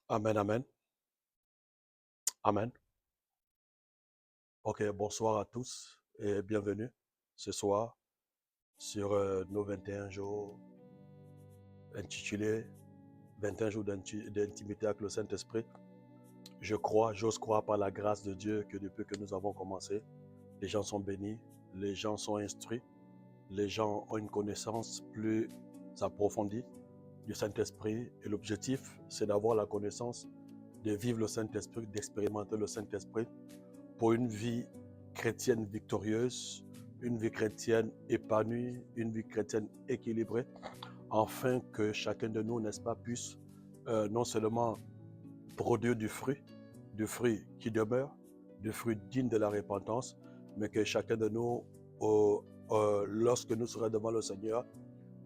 Amen, amen, amen. Ok, bonsoir à tous et bienvenue ce soir sur nos 21 jours intitulés 21 jours d'intimité avec le Saint-Esprit. J'ose croire par la grâce de Dieu que depuis que nous avons commencé, les gens sont bénis, les gens sont instruits, les gens ont une connaissance plus approfondie du Saint-Esprit. Et l'objectif, c'est d'avoir la connaissance, de vivre le Saint-Esprit, d'expérimenter le Saint-Esprit pour une vie chrétienne victorieuse, une vie chrétienne épanouie, une vie chrétienne équilibrée, afin que chacun de nous, n'est-ce pas, puisse non seulement produire du fruit qui demeure, du fruit digne de la repentance, mais que chacun de nous, lorsque nous serons devant le Seigneur,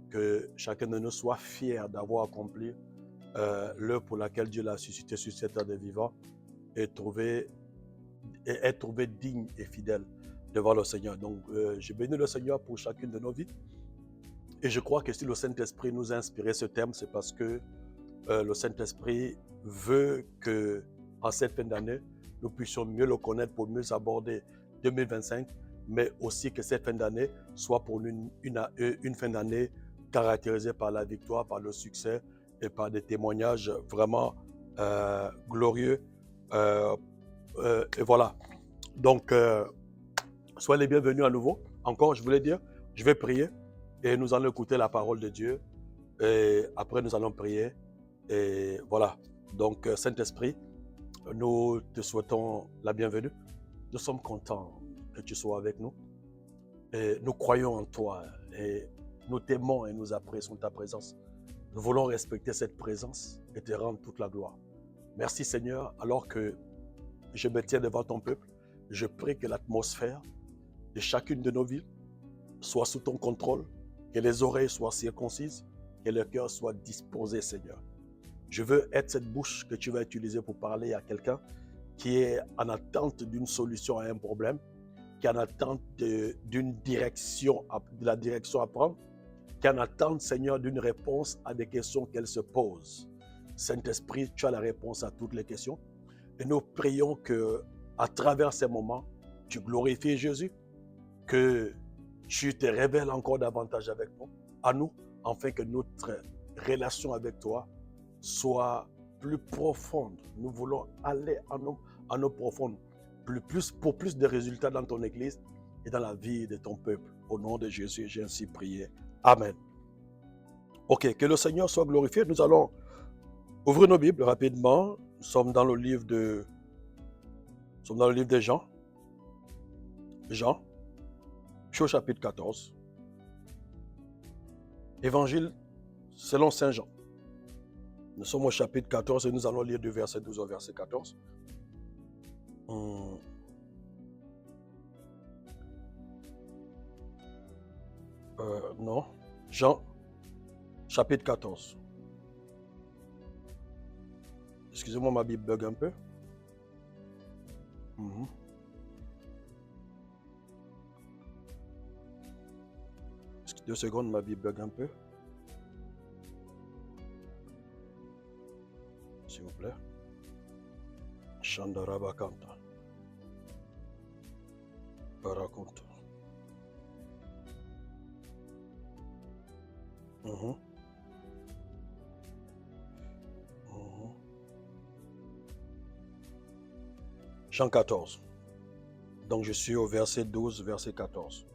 que chacun de nous soit fier d'avoir accompli l'œuvre pour laquelle Dieu l'a suscité sur cette terre des vivants et être trouvé digne et fidèle devant le Seigneur. Donc, je bénis le Seigneur pour chacune de nos vies. Et je crois que si le Saint-Esprit nous a inspiré ce thème, c'est parce que le Saint-Esprit veut que, en cette fin d'année, nous puissions mieux le connaître pour mieux aborder 2025, mais aussi que cette fin d'année soit pour une fin d'année caractérisée par la victoire, par le succès et par des témoignages vraiment glorieux. Et voilà. Donc, soyez les bienvenus à nouveau. Encore, je voulais dire, je vais prier et nous allons écouter la parole de Dieu. Et après, nous allons prier. Et voilà. Donc, Saint-Esprit, nous te souhaitons la bienvenue. Nous sommes contents que tu sois avec nous. Et nous croyons en toi. Et nous t'aimons et nous apprécions ta présence. Nous voulons respecter cette présence et te rendre toute la gloire. Merci Seigneur, alors que je me tiens devant ton peuple, je prie que l'atmosphère de chacune de nos villes soit sous ton contrôle, que les oreilles soient circoncises, que le cœur soit disposé, Seigneur. Je veux être cette bouche que tu vas utiliser pour parler à quelqu'un qui est en attente d'une solution à un problème, qui est en attente d'une direction, de la direction à prendre, qui est en attente, Seigneur, d'une réponse à des questions qu'elle se pose. Saint-Esprit, tu as la réponse à toutes les questions. Et nous prions que, à travers ces moments, tu glorifies Jésus, que tu te révèles encore davantage avec nous, à nous, afin que notre relation avec toi soit plus profonde. Nous voulons aller à nos profondes, pour plus de résultats dans ton Église et dans la vie de ton peuple. Au nom de Jésus, j'ai ainsi prié. Amen. Ok, que le Seigneur soit glorifié. Nous allons ouvrir nos Bibles rapidement. Nous sommes dans le livre de Jean. Jean, je suis au chapitre 14. Évangile selon Saint Jean. Nous sommes au chapitre 14 et nous allons lire du verset 12 au verset 14. Non. Jean, chapitre 14. Excusez-moi, ma Bible bug un peu. 2 secondes, ma Bible bug un peu. S'il vous plaît. Shandarabakanta. Parakonta. Jean 14. Donc je suis au verset 12, verset 14.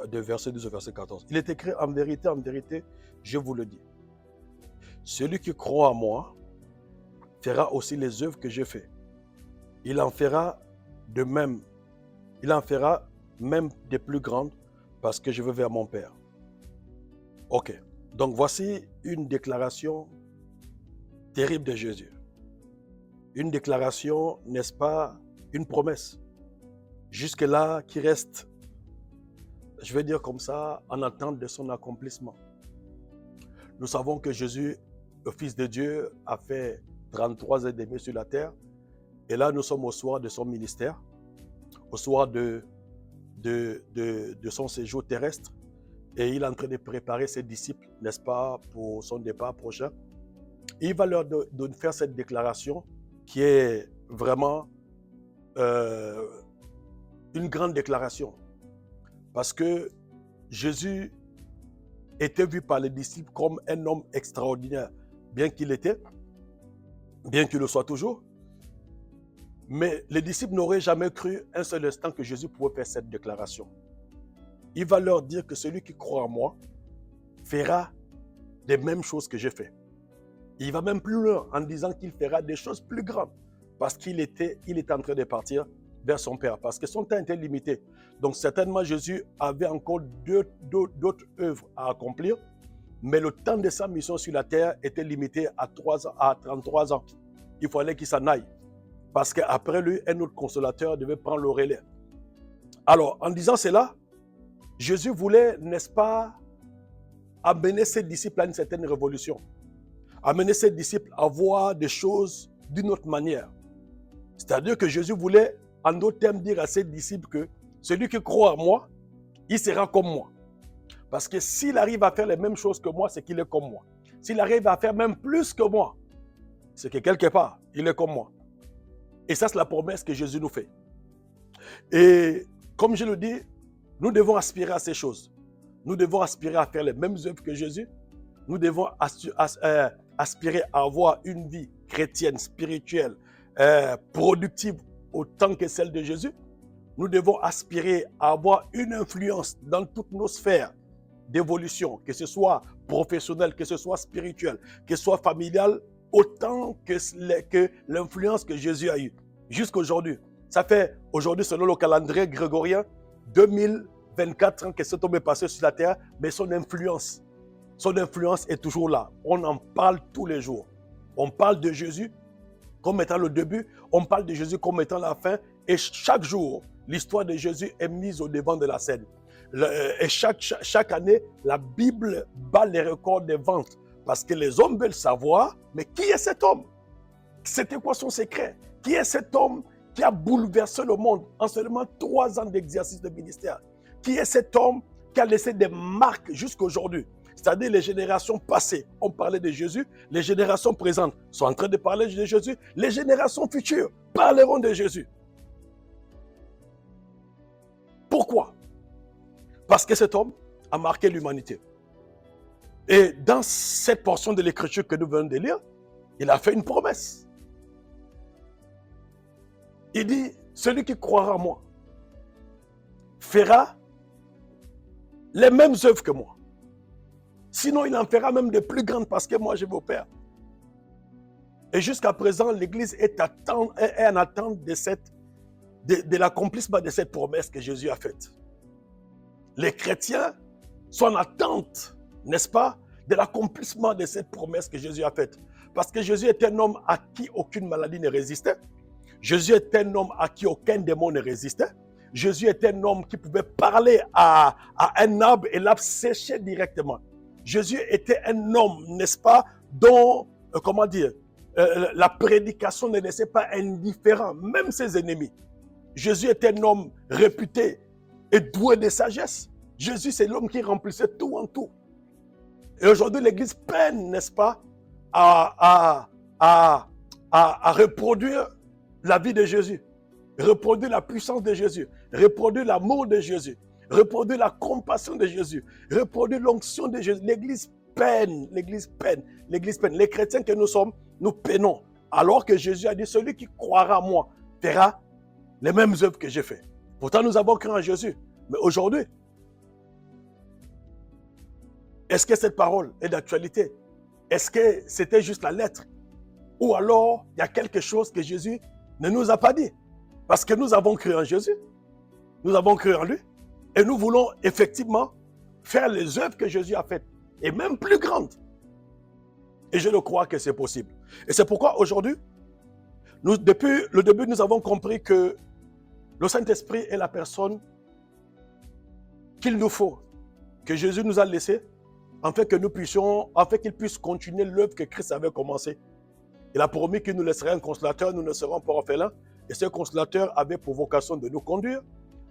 De verset 12 au verset 14. Il est écrit en vérité, je vous le dis. Celui qui croit en moi fera aussi les œuvres que je fais. Il en fera de même. Il en fera même des plus grandes parce que je vais vers mon Père. Ok. Donc voici une déclaration terrible de Jésus. Une déclaration, n'est-ce pas, une promesse. Jusque-là, qui reste, je vais dire comme ça, en attente de son accomplissement. Nous savons que Jésus, le Fils de Dieu, a fait 33 ans et demi sur la terre. Et là, nous sommes au soir de son ministère, au soir de son séjour terrestre. Et il est en train de préparer ses disciples, n'est-ce pas, pour son départ prochain. il va leur faire cette déclaration qui est vraiment une grande déclaration. Parce que Jésus était vu par les disciples comme un homme extraordinaire, bien qu'il était, bien qu'il le soit toujours. Mais les disciples n'auraient jamais cru un seul instant que Jésus pouvait faire cette déclaration. Il va leur dire que celui qui croit en moi fera les mêmes choses que j'ai fait. Il va même plus loin en disant qu'il fera des choses plus grandes parce qu'il était en train de partir vers son Père, parce que son temps était limité. Donc certainement Jésus avait encore d'autres œuvres à accomplir, mais le temps de sa mission sur la terre était limité à 33 ans. Il fallait qu'il s'en aille, parce qu'après lui, un autre consolateur devait prendre le relais. Alors, en disant cela, Jésus voulait, n'est-ce pas, amener ses disciples à une certaine révolution, amener ses disciples à voir des choses d'une autre manière. C'est-à-dire que Jésus voulait, en d'autres termes, dire à ses disciples que celui qui croit en moi, il sera comme moi. Parce que s'il arrive à faire les mêmes choses que moi, c'est qu'il est comme moi. S'il arrive à faire même plus que moi, c'est que quelque part, il est comme moi. Et ça, c'est la promesse que Jésus nous fait. Et comme je le dis, nous devons aspirer à ces choses. Nous devons aspirer à faire les mêmes œuvres que Jésus. Nous devons aspirer à avoir une vie chrétienne, spirituelle, productive autant que celle de Jésus. Nous devons aspirer à avoir une influence dans toutes nos sphères d'évolution, que ce soit professionnelle, que ce soit spirituelle, que ce soit familiale, autant que l'influence que Jésus a eue jusqu'aujourd'hui. Ça fait aujourd'hui, selon le calendrier grégorien, 2024 ans que cet homme est passé sur la terre, mais son influence est toujours là. On en parle tous les jours. On parle de Jésus comme étant le début, on parle de Jésus comme étant la fin, et chaque jour, l'histoire de Jésus est mise au devant de la scène. Et chaque année, la Bible bat les records des ventes, parce que les hommes veulent savoir, mais qui est cet homme? C'était quoi son secret? Qui est cet homme qui a bouleversé le monde en seulement 3 ans d'exercice de ministère? Qui est cet homme qui a laissé des marques jusqu'à aujourd'hui? C'est-à-dire les générations passées, on parlait de Jésus, les générations présentes sont en train de parler de Jésus, les générations futures parleront de Jésus. Pourquoi? Parce que cet homme a marqué l'humanité. Et dans cette portion de l'écriture que nous venons de lire, il a fait une promesse. Il dit, celui qui croira en moi fera les mêmes œuvres que moi. Sinon, il en fera même de plus grandes parce que moi, je vais au Père. Et jusqu'à présent, l'Église est en attente de l'accomplissement de cette promesse que Jésus a faite. Les chrétiens sont en attente, n'est-ce pas, de l'accomplissement de cette promesse que Jésus a faite. Parce que Jésus est un homme à qui aucune maladie ne résistait. Jésus est un homme à qui aucun démon ne résistait. Jésus est un homme qui pouvait parler à un arbre et l'arbre séchait directement. Jésus était un homme, n'est-ce pas, dont, la prédication ne laissait pas indifférent, même ses ennemis. Jésus était un homme réputé et doué de sagesse. Jésus, c'est l'homme qui remplissait tout en tout. Et aujourd'hui, l'Église peine, n'est-ce pas, à reproduire la vie de Jésus, reproduire la puissance de Jésus, reproduire l'amour de Jésus, reproduire la compassion de Jésus, reproduire l'onction de Jésus. L'Église peine, l'Église peine, l'Église peine. Les chrétiens que nous sommes, nous peinons. Alors que Jésus a dit, celui qui croira en moi fera les mêmes œuvres que j'ai faites. Pourtant, nous avons cru en Jésus. Mais aujourd'hui, est-ce que cette parole est d'actualité? Est-ce que c'était juste la lettre? Ou alors, il y a quelque chose que Jésus ne nous a pas dit? Parce que nous avons cru en Jésus, nous avons cru en lui, et nous voulons effectivement faire les œuvres que Jésus a faites, et même plus grandes. Et je le crois que c'est possible. Et c'est pourquoi aujourd'hui, depuis le début, nous avons compris que le Saint-Esprit est la personne qu'il nous faut, que Jésus nous a laissée, afin qu'il puisse continuer l'œuvre que Christ avait commencée. Il a promis qu'il nous laisserait un consolateur, nous ne serons pas orphelins. Et ce consolateur avait pour vocation de nous conduire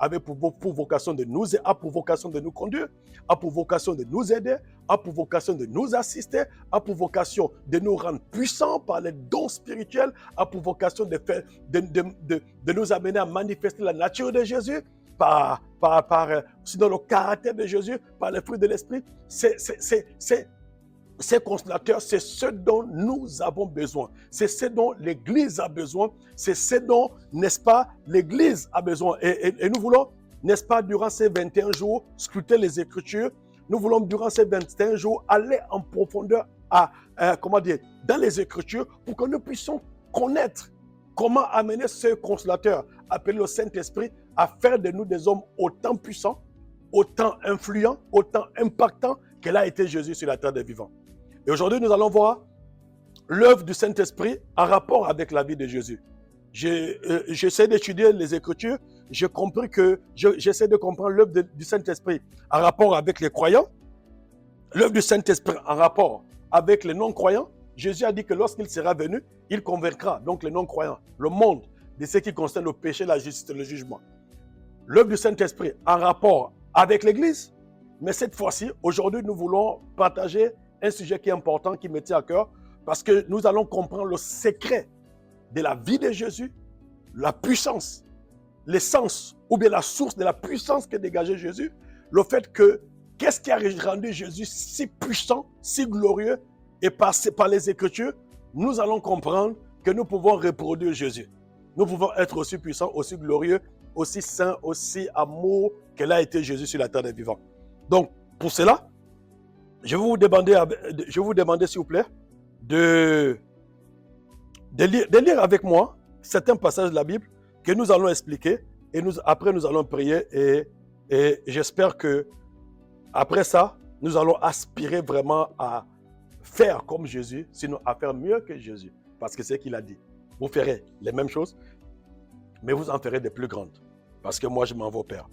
avec pour vocation de nous, a pour vocation de nous conduire, a pour vocation de nous aider, a pour vocation de nous assister, a pour vocation de nous rendre puissants par les dons spirituels, a pour vocation de nous amener à manifester la nature de Jésus, sinon le caractère de Jésus, par les fruits de l'esprit. Ces consolateurs, c'est ce dont nous avons besoin. C'est ce dont l'Église a besoin. C'est ce dont, n'est-ce pas, l'Église a besoin. Et nous voulons, n'est-ce pas, durant ces 21 jours, scruter les Écritures. Nous voulons, durant ces 21 jours, aller en profondeur dans les Écritures pour que nous puissions connaître comment amener ce consolateur, appelé le Saint-Esprit, à faire de nous des hommes autant puissants, autant influents, autant impactants qu'elle a été Jésus sur la terre des vivants. Et aujourd'hui, nous allons voir l'œuvre du Saint-Esprit en rapport avec la vie de Jésus. J'essaie d'étudier les Écritures, j'ai compris que j'essaie de comprendre l'œuvre du Saint-Esprit en rapport avec les croyants, l'œuvre du Saint-Esprit en rapport avec les non-croyants. Jésus a dit que lorsqu'il sera venu, il convaincra donc les non-croyants, le monde, de ce qui concerne le péché, la justice et le jugement. L'œuvre du Saint-Esprit en rapport avec l'Église. Mais cette fois-ci, aujourd'hui, nous voulons partager un sujet qui est important, qui me tient à cœur, parce que nous allons comprendre le secret de la vie de Jésus, la puissance, l'essence, ou bien la source de la puissance que dégageait Jésus, le fait que, qu'est-ce qui a rendu Jésus si puissant, si glorieux, et par les Écritures, nous allons comprendre que nous pouvons reproduire Jésus. Nous pouvons être aussi puissants, aussi glorieux, aussi saints, aussi amour qu'elle a été Jésus sur la terre des vivants. Donc, pour cela, je vais vous demander, s'il vous plaît, de lire avec moi certains passages de la Bible que nous allons expliquer et après nous allons prier et j'espère que après ça, nous allons aspirer vraiment à faire comme Jésus, sinon à faire mieux que Jésus, parce que c'est ce qu'il a dit. Vous ferez les mêmes choses, mais vous en ferez des plus grandes, parce que moi je m'en vais au Père.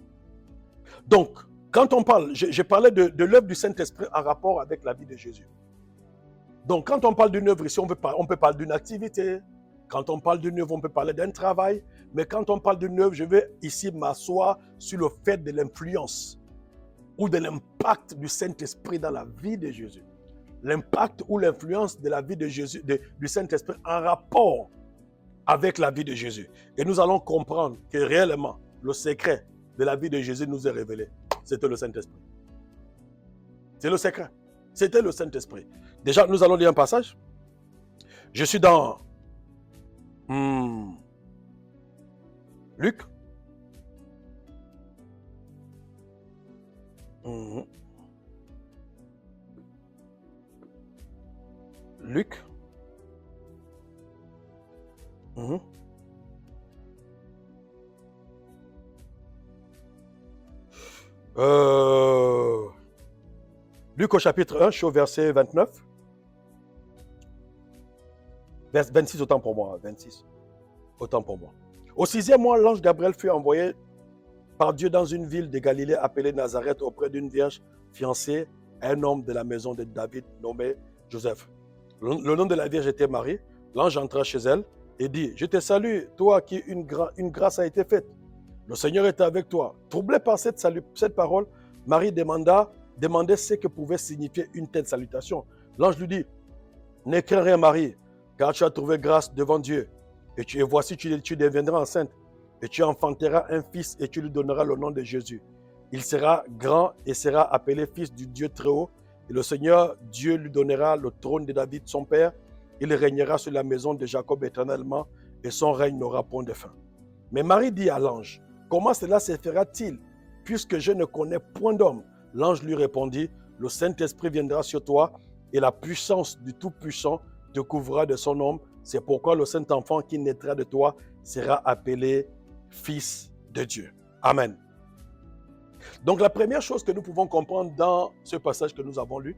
Donc, quand on parle, j'ai parlé de l'œuvre du Saint-Esprit en rapport avec la vie de Jésus. Donc, quand on parle d'une œuvre ici, on peut parler d'une activité. Quand on parle d'une œuvre, on peut parler d'un travail. Mais quand on parle d'une œuvre, je vais ici m'asseoir sur le fait de l'influence ou de l'impact du Saint-Esprit dans la vie de Jésus. L'impact ou l'influence de la vie de Jésus, du Saint-Esprit en rapport avec la vie de Jésus. Et nous allons comprendre que réellement, le secret de la vie de Jésus nous est révélé. C'était le Saint-Esprit. C'est le secret. C'était le Saint-Esprit. Déjà, nous allons lire un passage. Je suis dans Luc. Luc. Luc au chapitre 1, je suis au verset 29. 26, autant pour moi. 26, autant pour moi. Au 6e mois, l'ange Gabriel fut envoyé par Dieu dans une ville de Galilée appelée Nazareth auprès d'une vierge fiancée à un homme de la maison de David nommé Joseph. Le nom de la vierge était Marie. L'ange entra chez elle et dit, « Je te salue, toi à qui une grâce a été faite. Le Seigneur est avec toi. » Troublée par cette parole, Marie demandait ce que pouvait signifier une telle salutation. L'ange lui dit, « Ne crains rien, Marie, car tu as trouvé grâce devant Dieu. Et voici, tu deviendras enceinte, et tu enfanteras un fils, et tu lui donneras le nom de Jésus. Il sera grand et sera appelé fils du Dieu très haut. Et le Seigneur, Dieu, lui donnera le trône de David, son père. Il régnera sur la maison de Jacob éternellement, et son règne n'aura point de fin. » Mais Marie dit à l'ange, « Comment cela se fera-t-il, puisque je ne connais point d'homme ?» L'ange lui répondit, « Le Saint-Esprit viendra sur toi, et la puissance du Tout-Puissant te couvrira de son ombre. C'est pourquoi le Saint-Enfant qui naîtra de toi sera appelé Fils de Dieu. » Amen. Donc la première chose que nous pouvons comprendre dans ce passage que nous avons lu,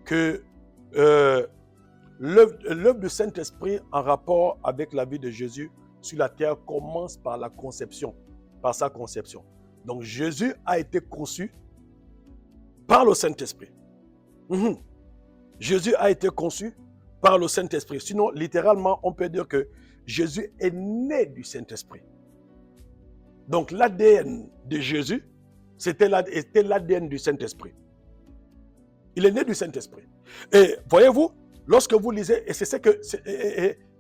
que l'œuvre du Saint-Esprit en rapport avec la vie de Jésus sur la terre commence par la conception, par sa conception. Donc Jésus a été conçu par le Saint-Esprit. Jésus a été conçu par le Saint-Esprit. Sinon, littéralement, on peut dire que Jésus est né du Saint-Esprit. Donc l'ADN de Jésus, c'était l'ADN du Saint-Esprit. Il est né du Saint-Esprit. Et voyez-vous, lorsque vous lisez, et c'est ce que,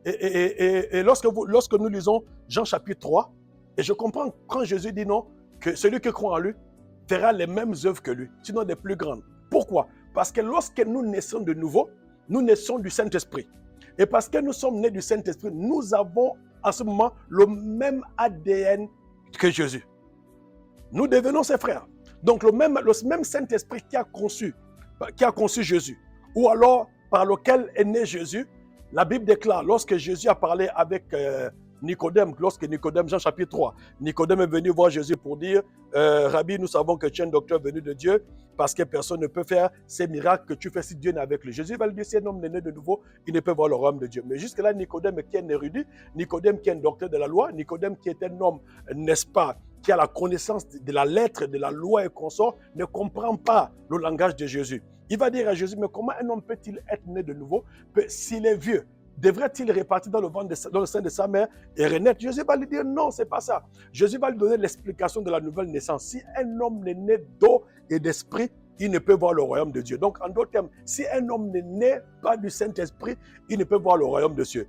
et lorsque nous lisons Jean chapitre 3, et je comprends quand Jésus dit non, que celui qui croit en lui fera les mêmes œuvres que lui, sinon des plus grandes. Pourquoi? Parce que lorsque nous naissons de nouveau, nous naissons du Saint-Esprit. Et parce que nous sommes nés du Saint-Esprit, nous avons en ce moment le même ADN que Jésus. Nous devenons ses frères. Donc le même Saint-Esprit qui a conçu Jésus, ou alors par lequel est né Jésus, la Bible déclare, lorsque Jésus a parlé avec Nicodème, lorsque Nicodème, Jean chapitre 3, Nicodème est venu voir Jésus pour dire, Rabbi, nous savons que tu es un docteur venu de Dieu, parce que personne ne peut faire ces miracles que tu fais si Dieu n'est avec lui. Jésus va lui dire, si un homme est né de nouveau, il ne peut voir le royaume de Dieu. Mais jusque-là, Nicodème qui est un érudit, Nicodème qui est un docteur de la loi, Nicodème qui est un homme, n'est-ce pas, qui a la connaissance de la lettre, de la loi et consort, ne comprend pas le langage de Jésus. Il va dire à Jésus, mais comment un homme peut-il être né de nouveau? S'il est vieux, devrait-il repartir dans le sein de sa mère et renaître? Jésus va lui dire, non, c'est pas ça. Jésus va lui donner l'explication de la nouvelle naissance. Si un homme n'est né d'eau et d'esprit, il ne peut voir le royaume de Dieu. Donc, en d'autres termes, si un homme n'est né pas du Saint-Esprit, il ne peut voir le royaume de Dieu.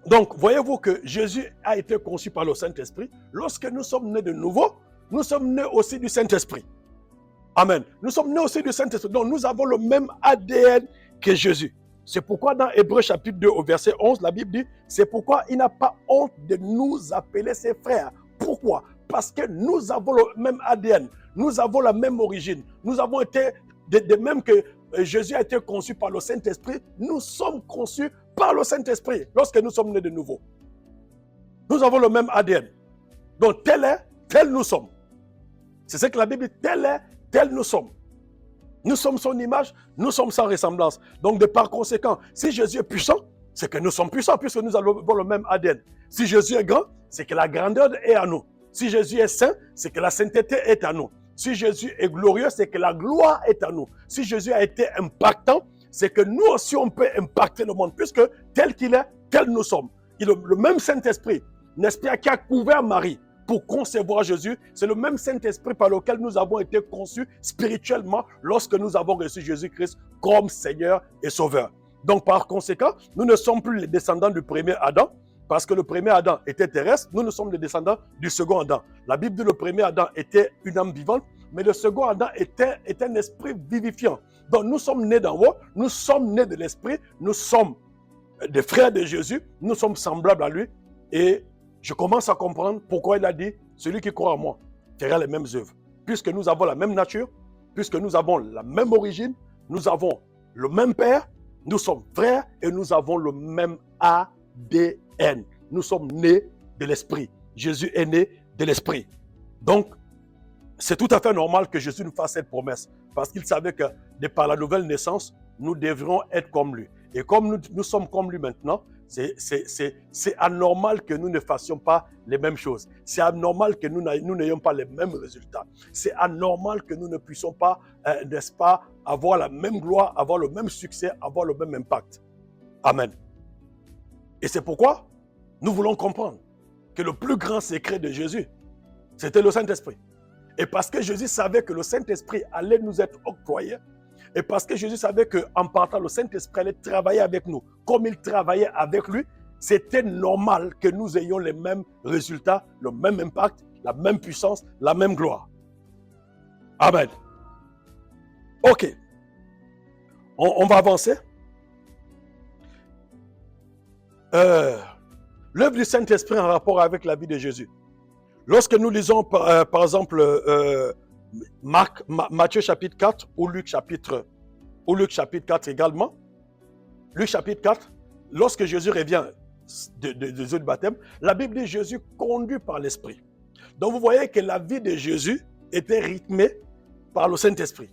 Donc, voyez-vous que Jésus a été conçu par le Saint-Esprit. Lorsque nous sommes nés de nouveau, nous sommes nés aussi du Saint-Esprit. Amen. Nous sommes nés aussi du Saint-Esprit. Donc, nous avons le même ADN que Jésus. C'est pourquoi dans Hébreux chapitre 2 au verset 11, la Bible dit, c'est pourquoi il n'a pas honte de nous appeler ses frères. Pourquoi? Parce que nous avons le même ADN. Nous avons la même origine. Nous avons été, de même que Jésus a été conçu par le Saint-Esprit, nous sommes conçus par le Saint-Esprit lorsque nous sommes nés de nouveau. Nous avons le même ADN. Donc tel est, tel nous sommes. C'est ce que la Bible dit, tel est, tel nous sommes. Nous sommes son image, nous sommes sans ressemblance. Donc de par conséquent, si Jésus est puissant, c'est que nous sommes puissants puisque nous avons le même ADN. Si Jésus est grand, c'est que la grandeur est à nous. Si Jésus est saint, c'est que la sainteté est à nous. Si Jésus est glorieux, c'est que la gloire est à nous. Si Jésus a été impactant, c'est que nous aussi on peut impacter le monde puisque tel qu'il est, tel nous sommes. Le même Saint-Esprit, n'est-ce pas, qui a couvert Marie pour concevoir Jésus, c'est le même Saint-Esprit par lequel nous avons été conçus spirituellement lorsque nous avons reçu Jésus-Christ comme Seigneur et Sauveur. Donc par conséquent, nous ne sommes plus les descendants du premier Adam, parce que le premier Adam était terrestre, nous sommes les descendants du second Adam. La Bible dit que le premier Adam était une âme vivante, mais le second Adam était un esprit vivifiant. Donc nous sommes nés d'en haut, nous sommes nés de l'esprit, nous sommes des frères de Jésus, nous sommes semblables à lui, et je commence à comprendre pourquoi il a dit, celui qui croit en moi fera les mêmes œuvres. Puisque nous avons la même nature, puisque nous avons la même origine, nous avons le même Père, nous sommes frères et nous avons le même ADN. Nous sommes nés de l'Esprit. Jésus est né de l'Esprit. Donc, c'est tout à fait normal que Jésus nous fasse cette promesse. Parce qu'il savait que, de par la nouvelle naissance, nous devrons être comme lui. Et comme nous sommes comme lui maintenant, c'est anormal que nous ne fassions pas les mêmes choses. C'est anormal que nous n'ayons pas les mêmes résultats. C'est anormal que nous ne puissions pas, n'est-ce pas, avoir la même gloire, avoir le même succès, avoir le même impact. Amen. Et c'est pourquoi nous voulons comprendre que le plus grand secret de Jésus, c'était le Saint-Esprit. Et parce que Jésus savait que le Saint-Esprit allait nous être octroyé, et parce que Jésus savait qu'en partant, le Saint-Esprit allait travailler avec nous. Comme il travaillait avec lui, c'était normal que nous ayons les mêmes résultats, le même impact, la même puissance, la même gloire. Amen. Ok. On va avancer. L'œuvre du Saint-Esprit en rapport avec la vie de Jésus. Lorsque nous lisons, par exemple, Matthieu chapitre 4 ou Luc chapitre 4 également, Luc chapitre 4, lorsque Jésus revient des eaux de baptême, la Bible dit Jésus conduit par l'Esprit. Donc vous voyez que la vie de Jésus était rythmée par le Saint-Esprit.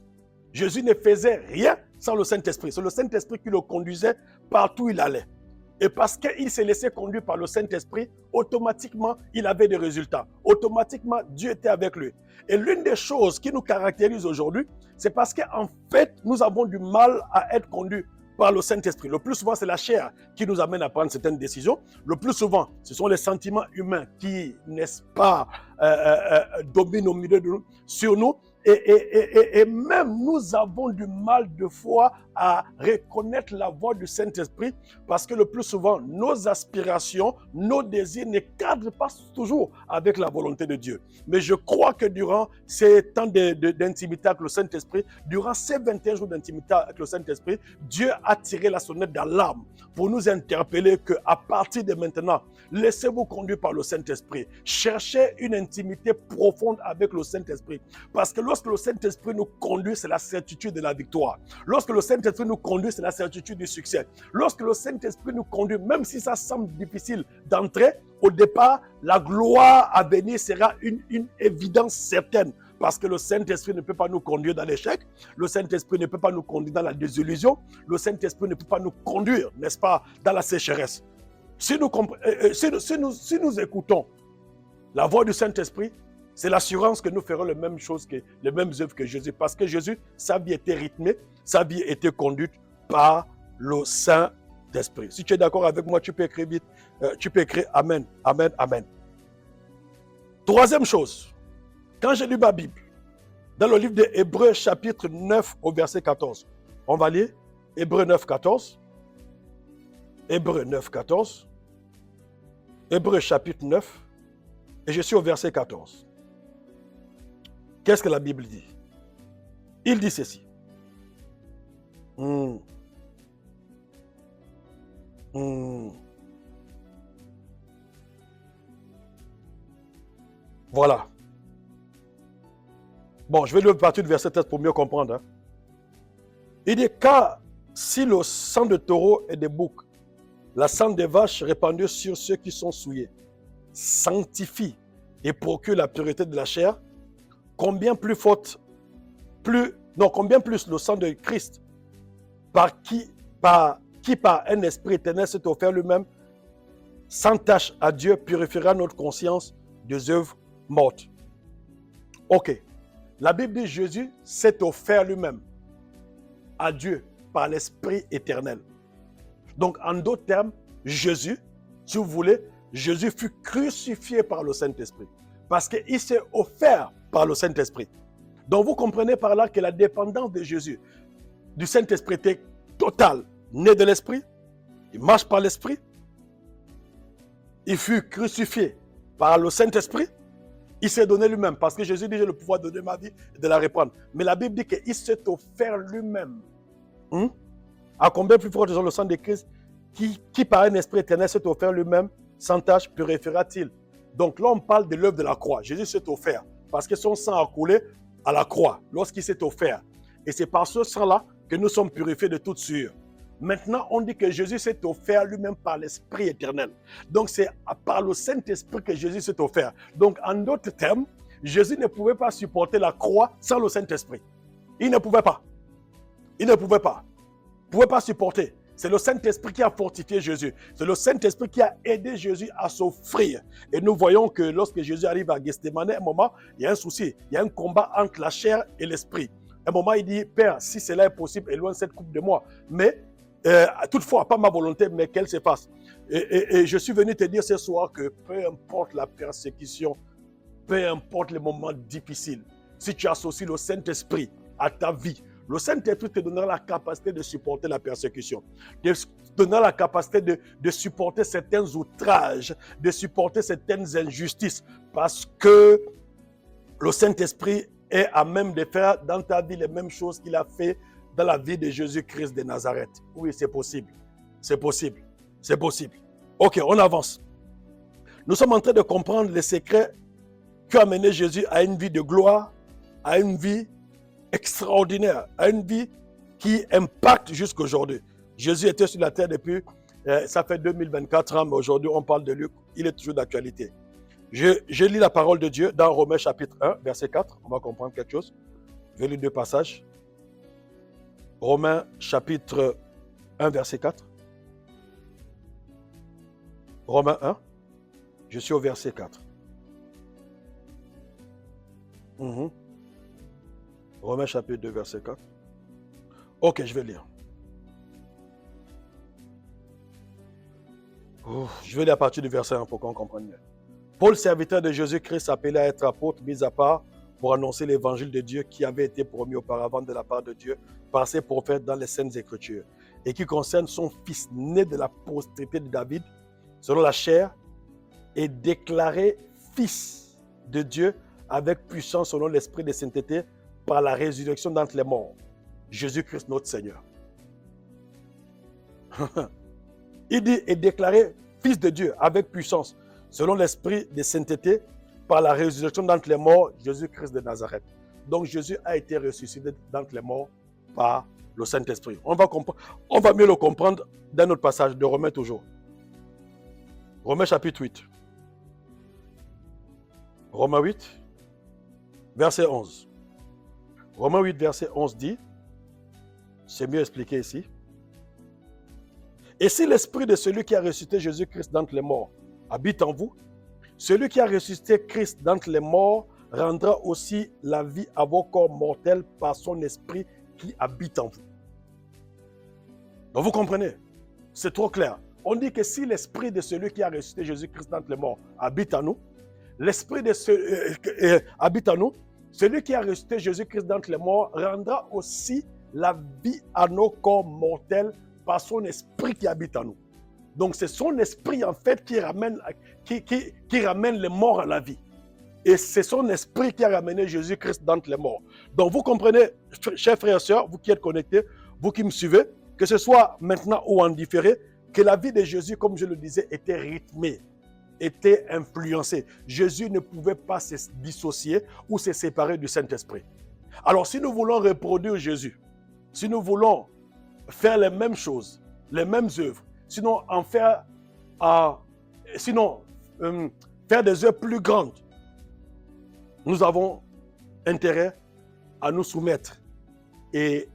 Jésus ne faisait rien sans le Saint-Esprit. C'est le Saint-Esprit qui le conduisait partout où il allait. Et parce qu'il s'est laissé conduire par le Saint-Esprit, automatiquement, il avait des résultats. Automatiquement, Dieu était avec lui. Et l'une des choses qui nous caractérise aujourd'hui, c'est parce qu'en fait, nous avons du mal à être conduits par le Saint-Esprit. Le plus souvent, c'est la chair qui nous amène à prendre certaines décisions. Le plus souvent, ce sont les sentiments humains qui, n'est-ce pas, dominent au milieu de nous, sur nous. Et même nous avons du mal de fois à reconnaître la voix du Saint-Esprit parce que le plus souvent, nos aspirations, nos désirs ne cadrent pas toujours avec la volonté de Dieu. Mais je crois que durant ces temps d'intimité avec le Saint-Esprit, durant ces 21 jours d'intimité avec le Saint-Esprit, Dieu a tiré la sonnette d'alarme pour nous interpeller qu'à partir de maintenant, laissez-vous conduire par le Saint-Esprit. Cherchez une intimité profonde avec le Saint-Esprit. Parce que lorsque le Saint-Esprit nous conduit, c'est la certitude de la victoire. Lorsque le Saint-Esprit nous conduit, c'est la certitude du succès. Lorsque le Saint-Esprit nous conduit, même si ça semble difficile d'entrer, au départ, la gloire à venir sera une évidence certaine. Parce que le Saint-Esprit ne peut pas nous conduire dans l'échec. Le Saint-Esprit ne peut pas nous conduire dans la désillusion. Le Saint-Esprit ne peut pas nous conduire, n'est-ce pas, dans la sécheresse. Si nous écoutons la voix du Saint-Esprit, c'est l'assurance que nous ferons les mêmes choses, les mêmes œuvres que Jésus. Parce que Jésus, sa vie était rythmée, sa vie était conduite par le Saint-Esprit. Si tu es d'accord avec moi, tu peux écrire vite. Tu peux écrire Amen, Amen, Amen. Troisième chose, quand j'ai lu ma Bible, dans le livre de Hébreux chapitre 9 au verset 14, on va lire Hébreux 9, 14. Hébreux 9, 14. Hébreux chapitre 9, et je suis au verset 14. Qu'est-ce que la Bible dit? Il dit ceci. Voilà. Bon, je vais lire partir du verset 13 pour mieux comprendre. Hein. Il dit, car si le sang de taureau et des boucs, la sang des vaches répandue sur ceux qui sont souillés, sanctifie et procure la pureté de la chair, combien plus le sang de Christ, qui par un esprit éternel s'est offert lui-même, sans tâche à Dieu, purifiera notre conscience des œuvres mortes. Ok. La Bible dit Jésus s'est offert lui-même à Dieu par l'Esprit éternel. Donc, en d'autres termes, Jésus, si vous voulez, Jésus fut crucifié par le Saint-Esprit. Parce qu'il s'est offert par le Saint-Esprit. Donc, vous comprenez par là que la dépendance de Jésus, du Saint-Esprit, était totale. Né de l'Esprit, il marche par l'Esprit, il fut crucifié par le Saint-Esprit, il s'est donné lui-même. Parce que Jésus dit, j'ai le pouvoir de donner ma vie et de la reprendre. Mais la Bible dit qu'il s'est offert lui-même. À combien plus fort le sang de Christ qui par un esprit éternel s'est offert lui-même, sans tâche purifiera-t-il. Donc là, on parle de l'œuvre de la croix. Jésus s'est offert parce que son sang a coulé à la croix lorsqu'il s'est offert. Et c'est par ce sang-là que nous sommes purifiés de toute souillure. Maintenant, on dit que Jésus s'est offert lui-même par l'Esprit éternel. Donc c'est par le Saint-Esprit que Jésus s'est offert. Donc en d'autres termes, Jésus ne pouvait pas supporter la croix sans le Saint-Esprit. Il ne pouvait pas. Il ne pouvait pas. Il ne pouvait pas supporter. C'est le Saint-Esprit qui a fortifié Jésus. C'est le Saint-Esprit qui a aidé Jésus à s'offrir. Et nous voyons que lorsque Jésus arrive à Gethsémane, à un moment, il y a un souci. Il y a un combat entre la chair et l'esprit. À un moment, il dit, Père, si cela est possible, éloigne cette coupe de moi. Mais, toutefois, pas ma volonté, mais qu'elle se fasse. Et je suis venu te dire ce soir que peu importe la persécution, peu importe les moments difficiles, si tu associes le Saint-Esprit à ta vie, le Saint-Esprit te donnera la capacité de supporter la persécution, te donnera la capacité de supporter certains outrages, de supporter certaines injustices, parce que le Saint-Esprit est à même de faire dans ta vie les mêmes choses qu'il a fait dans la vie de Jésus-Christ de Nazareth. Oui, c'est possible. C'est possible. C'est possible. Ok, on avance. Nous sommes en train de comprendre les secrets qui ont amené Jésus à une vie de gloire, à une vie extraordinaire, à une vie qui impacte jusqu'à aujourd'hui. Jésus était sur la terre depuis, ça fait 2024 ans, mais aujourd'hui on parle de lui, il est toujours d'actualité. Je lis la parole de Dieu dans Romains chapitre 1, verset 4, on va comprendre quelque chose. Je vais lire deux passages. Romains chapitre 1, verset 4. Romains 1, je suis au verset 4. Romains chapitre 2, verset 4. Ok, je vais lire. Je vais aller à partir du verset 1 pour qu'on comprenne mieux. Paul, serviteur de Jésus-Christ, appelé à être apôtre, mis à part pour annoncer l'évangile de Dieu qui avait été promis auparavant de la part de Dieu par ses prophètes dans les Saintes Écritures et qui concerne son fils né de la postérité de David, selon la chair, et déclaré fils de Dieu avec puissance selon l'esprit de sainteté par la résurrection d'entre les morts, Jésus-Christ notre Seigneur. Il dit est déclaré fils de Dieu avec puissance selon l'esprit de sainteté par la résurrection d'entre les morts, Jésus-Christ de Nazareth. Donc Jésus a été ressuscité d'entre les morts par le Saint-Esprit. On va mieux le comprendre dans notre passage de Romains toujours. Romains chapitre 8. Romains 8, verset 11. Romains 8, verset 11 dit, c'est mieux expliqué ici. Et si l'esprit de celui qui a ressuscité Jésus-Christ d'entre les morts habite en vous, celui qui a ressuscité Christ d'entre les morts rendra aussi la vie à vos corps mortels par son esprit qui habite en vous. Donc vous comprenez, c'est trop clair. On dit que si l'esprit de celui qui a ressuscité Jésus-Christ d'entre les morts habite en nous, l'esprit de habite en nous, celui qui a ressuscité Jésus-Christ d'entre les morts rendra aussi la vie à nos corps mortels par son esprit qui habite en nous. Donc c'est son esprit en fait qui ramène les morts à la vie. Et c'est son esprit qui a ramené Jésus-Christ d'entre les morts. Donc vous comprenez, chers frères et sœurs, vous qui êtes connectés, vous qui me suivez, que ce soit maintenant ou en différé, que la vie de Jésus, comme je le disais, était rythmée, était influencée. Jésus ne pouvait pas se dissocier ou se séparer du Saint-Esprit. Alors si nous voulons reproduire Jésus, si nous voulons faire les mêmes choses, les mêmes œuvres, sinon faire des œuvres plus grandes, nous avons intérêt à nous soumettre et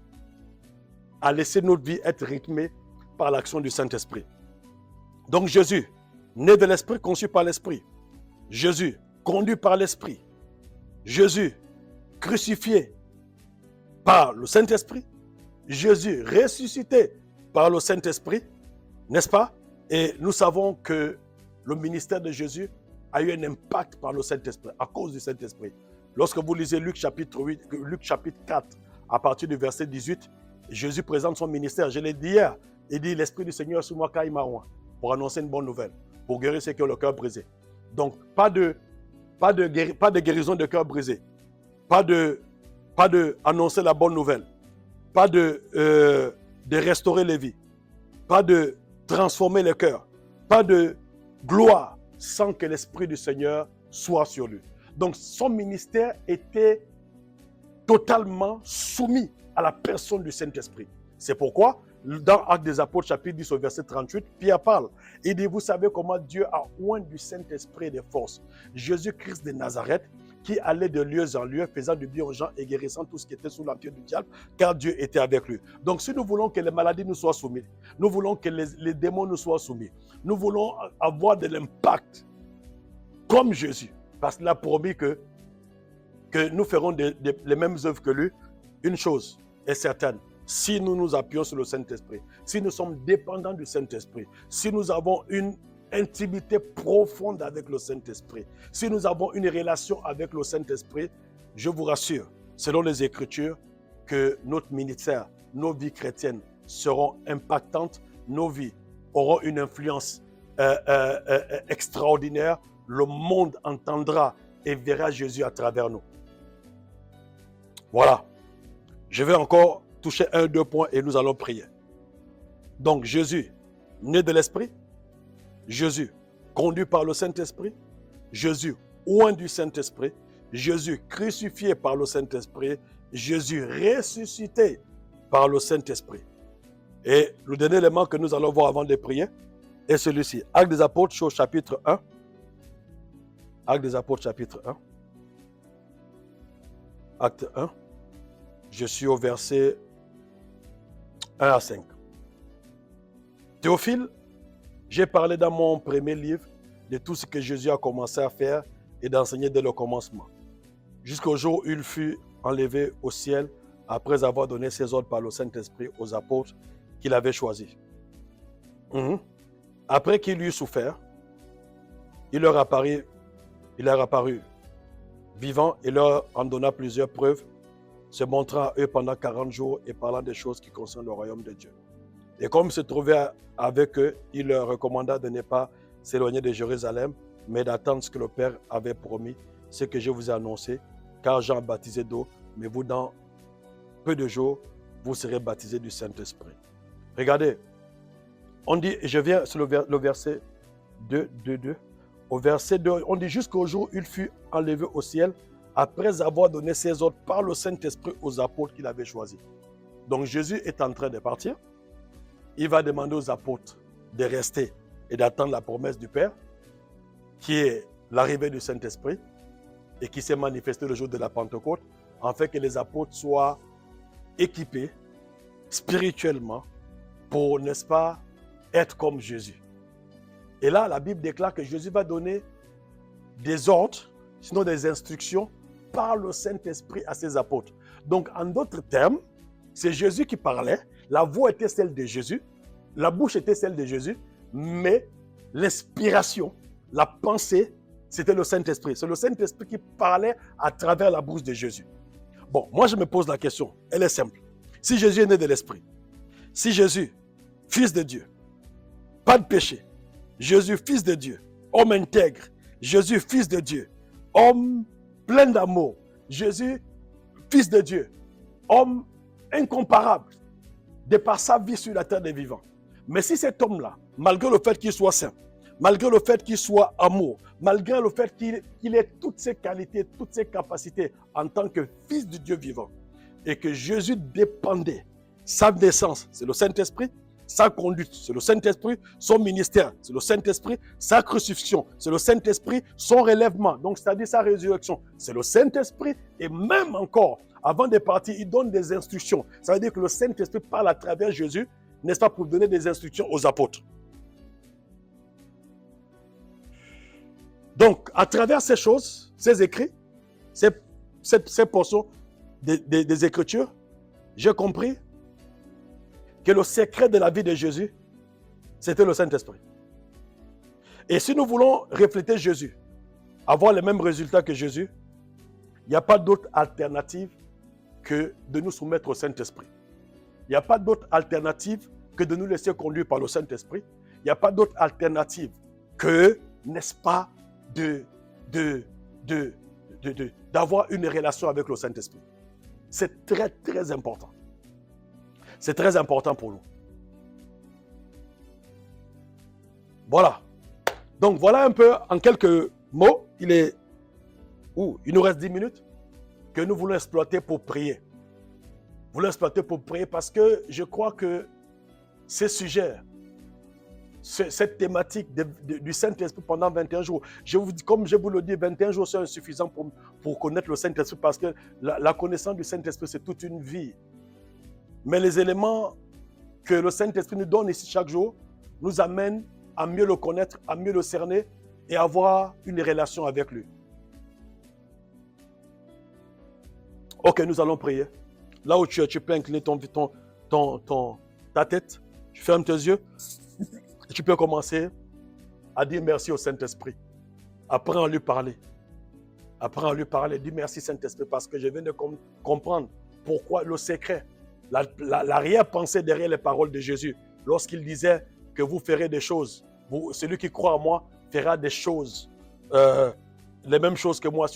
à laisser notre vie être rythmée par l'action du Saint-Esprit. Donc Jésus, né de l'Esprit, conçu par l'Esprit. Jésus, conduit par l'Esprit. Jésus, crucifié par le Saint-Esprit. Jésus, ressuscité par le Saint-Esprit, n'est-ce pas? Et nous savons que le ministère de Jésus a eu un impact par le Saint-Esprit, à cause du Saint-Esprit. Lorsque vous lisez Luc chapitre 4, à partir du verset 18, Jésus présente son ministère. Je l'ai dit hier, il dit, l'Esprit du Seigneur est sur moi, pour annoncer une bonne nouvelle, pour guérir ceux qui ont le cœur brisé. Donc, pas de guérison de cœur brisé, pas de annoncer la bonne nouvelle, pas de restaurer les vies, pas de transformer les cœurs, pas de gloire sans que l'Esprit du Seigneur soit sur lui. Donc son ministère était totalement soumis à la personne du Saint-Esprit. C'est pourquoi, dans Actes des Apôtres, chapitre 10, au verset 38, Pierre parle. Il dit, vous savez comment Dieu a oint du Saint-Esprit et de force Jésus-Christ de Nazareth, qui allait de lieu en lieu, faisant du bien aux gens et guérissant tout ce qui était sous l'empire du diable, car Dieu était avec lui. Donc si nous voulons que les maladies nous soient soumises, nous voulons que les démons nous soient soumis, nous voulons avoir de l'impact, comme Jésus, parce qu'il a promis que nous ferons les mêmes œuvres que lui, une chose est certaine, si nous nous appuyons sur le Saint-Esprit, si nous sommes dépendants du Saint-Esprit, si nous avons une intimité profonde avec le Saint-Esprit, si nous avons une relation avec le Saint-Esprit, je vous rassure, selon les Écritures, que notre ministère, nos vies chrétiennes seront impactantes, nos vies auront une influence extraordinaire, le monde entendra et verra Jésus à travers nous. Voilà. Je vais encore toucher 1-2 points et nous allons prier. Donc Jésus, né de l'Esprit, Jésus, conduit par le Saint-Esprit, Jésus, oint du Saint-Esprit, Jésus, crucifié par le Saint-Esprit, Jésus, ressuscité par le Saint-Esprit. Et le dernier élément que nous allons voir avant de prier est celui-ci. Actes des Apôtres, au chapitre 1. Actes des Apôtres, chapitre 1. Acte 1. Je suis au verset 1 à 5. Théophile, j'ai parlé dans mon premier livre de tout ce que Jésus a commencé à faire et d'enseigner dès le commencement, jusqu'au jour où il fut enlevé au ciel après avoir donné ses ordres par le Saint-Esprit aux apôtres qu'il avait choisis. Après qu'il eut souffert, il leur apparut vivant et leur en donna plusieurs preuves, se montrant à eux pendant 40 jours et parlant des choses qui concernent le royaume de Dieu. Et comme il se trouvait avec eux, il leur recommanda de ne pas s'éloigner de Jérusalem, mais d'attendre ce que le Père avait promis, ce que je vous ai annoncé, car Jean baptisait d'eau, mais vous, dans peu de jours, vous serez baptisés du Saint-Esprit. Regardez, on dit, je viens sur le verset 2. Au verset 2, on dit jusqu'au jour où il fut enlevé au ciel, après avoir donné ses ordres par le Saint-Esprit aux apôtres qu'il avait choisis. Donc Jésus est en train de partir. Il va demander aux apôtres de rester et d'attendre la promesse du Père, qui est l'arrivée du Saint-Esprit et qui s'est manifesté le jour de la Pentecôte, afin que les apôtres soient équipés spirituellement pour, n'est-ce pas, être comme Jésus. Et là, la Bible déclare que Jésus va donner des ordres, sinon des instructions, par le Saint-Esprit à ses apôtres. Donc, en d'autres termes, c'est Jésus qui parlait, la voix était celle de Jésus, la bouche était celle de Jésus, mais l'inspiration, la pensée, c'était le Saint-Esprit. C'est le Saint-Esprit qui parlait à travers la bouche de Jésus. Bon, moi je me pose la question, elle est simple. Si Jésus est né de l'Esprit, si Jésus, fils de Dieu, pas de péché, Jésus, fils de Dieu, homme intègre, Jésus, fils de Dieu, homme plein d'amour, Jésus, fils de Dieu, homme incomparable, de par sa vie sur la terre des vivants. Mais si cet homme-là, malgré le fait qu'il soit saint, malgré le fait qu'il soit amour, malgré le fait qu'il ait toutes ses qualités, toutes ses capacités en tant que fils de Dieu vivant, et que Jésus dépendait, sa naissance, c'est le Saint-Esprit, sa conduite, c'est le Saint-Esprit, son ministère, c'est le Saint-Esprit, sa crucifixion, c'est le Saint-Esprit, son relèvement, donc c'est-à-dire sa résurrection, c'est le Saint-Esprit, et même encore, avant de partir, il donne des instructions. Ça veut dire que le Saint-Esprit parle à travers Jésus, n'est-ce pas, pour donner des instructions aux apôtres. Donc, à travers ces choses, ces écrits, ces portions des Écritures, j'ai compris que le secret de la vie de Jésus, c'était le Saint-Esprit. Et si nous voulons refléter Jésus, avoir les mêmes résultats que Jésus, il n'y a pas d'autre alternative que de nous soumettre au Saint-Esprit. Il n'y a pas d'autre alternative que de nous laisser conduire par le Saint-Esprit. Il n'y a pas d'autre alternative que, n'est-ce pas, d'avoir une relation avec le Saint-Esprit. C'est très, très important. C'est très important pour nous. Voilà. Donc, voilà un peu, en quelques mots, il nous reste 10 minutes que nous voulons exploiter pour prier. Nous voulons exploiter pour prier parce que je crois que ces sujets, cette thématique du Saint-Esprit pendant 21 jours, comme je vous le dis, 21 jours c'est insuffisant pour connaître le Saint-Esprit parce que la connaissance du Saint-Esprit, c'est toute une vie. Mais les éléments que le Saint-Esprit nous donne ici chaque jour nous amènent à mieux le connaître, à mieux le cerner et à avoir une relation avec lui. Ok, nous allons prier. Là où tu es, tu peux incliner ta tête, tu fermes tes yeux et tu peux commencer à dire merci au Saint-Esprit. Apprends à lui parler. Apprends à lui parler. Dis merci Saint-Esprit parce que je viens de comprendre pourquoi le secret, l'arrière-pensée derrière les paroles de Jésus, lorsqu'il disait que vous ferez des choses, celui qui croit en moi fera des choses, les mêmes choses que moi,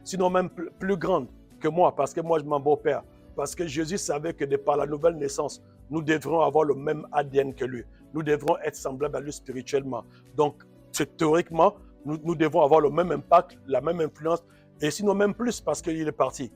sinon même plus grandes que moi, parce que moi je m'en vais au Père. Parce que Jésus savait que de par la nouvelle naissance, nous devrons avoir le même ADN que lui. Nous devrons être semblables à lui spirituellement. Donc, théoriquement, nous devons avoir le même impact, la même influence, et sinon même plus parce qu'il est parti.